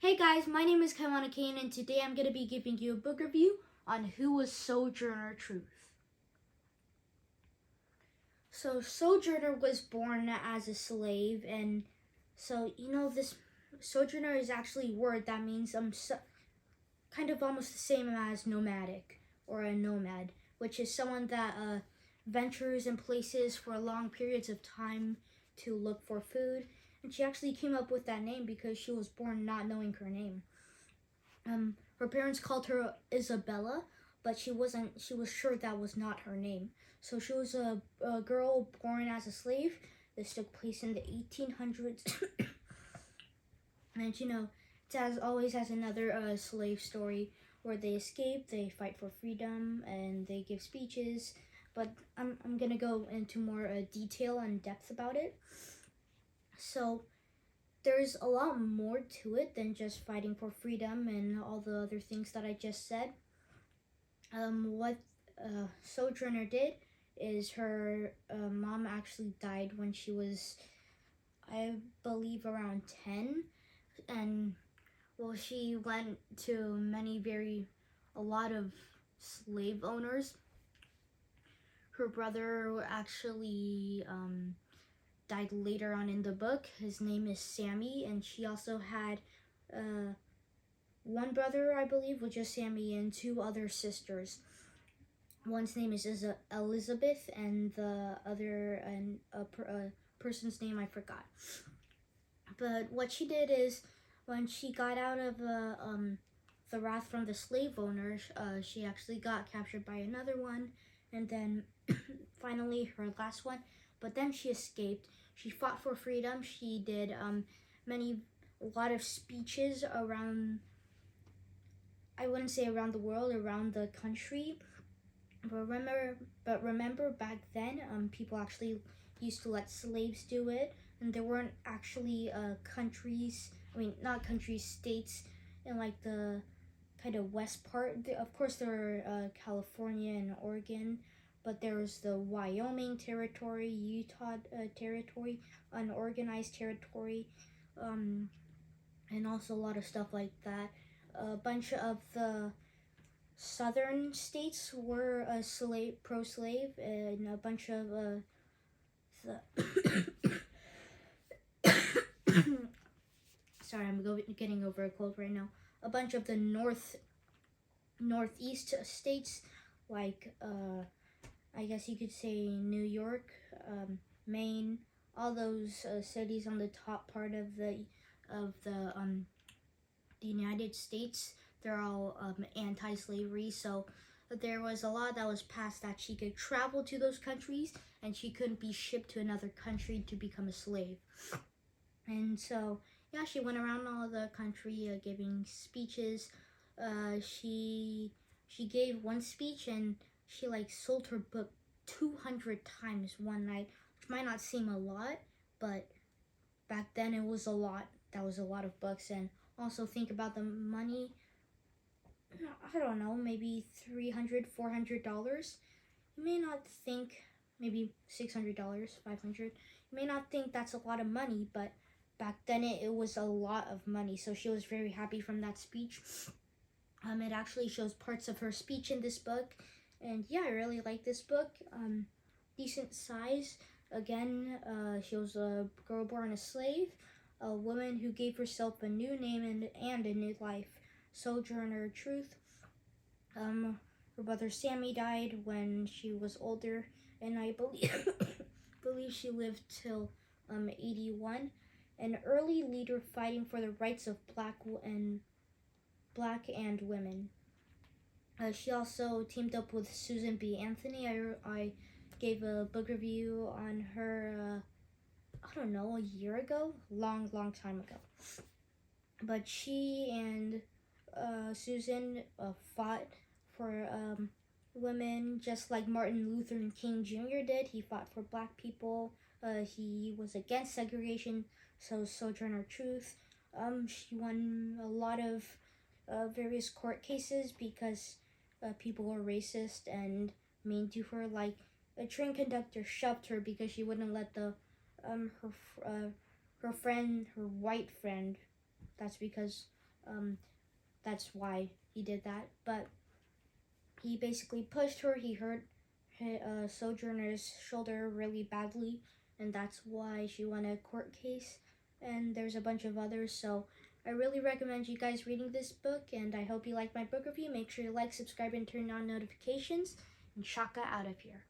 Hey guys, my name is Kaimana Kane, and today I'm going to be giving you a book review on who was Sojourner Truth. So Sojourner was born as a slave, and so this Sojourner is actually a word that means kind of almost the same as nomadic or a nomad, which is someone that ventures in places for long periods of time to look for food. And she actually came up with that name because she was born not knowing her name. Her parents called her Isabella, but she was sure that was not her name. So she was a girl born as a slave. This took place in the 1800s. And it always has another slave story where they escape, they fight for freedom, and they give speeches. But I'm gonna go into more detail and depth about it. So there's a lot more to it than just fighting for freedom and all the other things that I just said. What Sojourner did is her mom actually died when she was, I believe, around 10. And well, she went to a lot of slave owners. Her brother actually died later on in the book. His name is Sammy, and she also had one brother, I believe, which is Sammy, and two other sisters. One's name is Elizabeth, and the other, and a person's name I forgot. But what she did is, when she got out of the wrath from the slave owners, she actually got captured by another one, and then finally her last one. But then she escaped. She fought for freedom. She did a lot of speeches around, I wouldn't say around the world, around the country. But remember back then, people actually used to let slaves do it, and there weren't actually states in like the kind of west part. Of course, there are California and Oregon, but there was the Wyoming territory, Utah territory, unorganized territory, and also a lot of stuff like that. A bunch of the southern states were pro-slave, and a bunch of sorry, I'm getting over a cold right now. A bunch of the northeast states, like I guess you could say New York, Maine, all those cities on the top part of the United States, they're all anti-slavery. So there was a law that was passed that she could travel to those countries, and she couldn't be shipped to another country to become a slave. And so yeah, she went around all the country giving speeches. She gave one speech, and she sold her book 200 times one night, which might not seem a lot, but back then it was a lot. That was a lot of books. And also think about the money. I don't know, maybe $300, $400. You may not think, maybe $600, $500. You may not think that's a lot of money, but back then it was a lot of money. So she was very happy from that speech. It actually shows parts of her speech in this book, and yeah, I really like this book. Decent size. Again, she was a girl born a slave, a woman who gave herself a new name and a new life. Sojourner Truth. Her brother Sammy died when she was older, and I believe she lived till 81. An early leader fighting for the rights of black and women. She also teamed up with Susan B. Anthony. I gave a book review on her, I don't know, a year ago, long time ago. But she and Susan fought for women, just like Martin Luther King Jr. did. He fought for black people. He was against segregation. So Sojourner Truth. She won a lot of various court cases because people were racist and mean to her. Like a train conductor shoved her because she wouldn't let her white friend. That's because That's why he did that. But he basically pushed her. He hurt Sojourner's shoulder really badly, and that's why she won a court case. And there's a bunch of others, so I really recommend you guys reading this book, and I hope you like my book review. Make sure you like, subscribe, and turn on notifications. And Shaka out of here.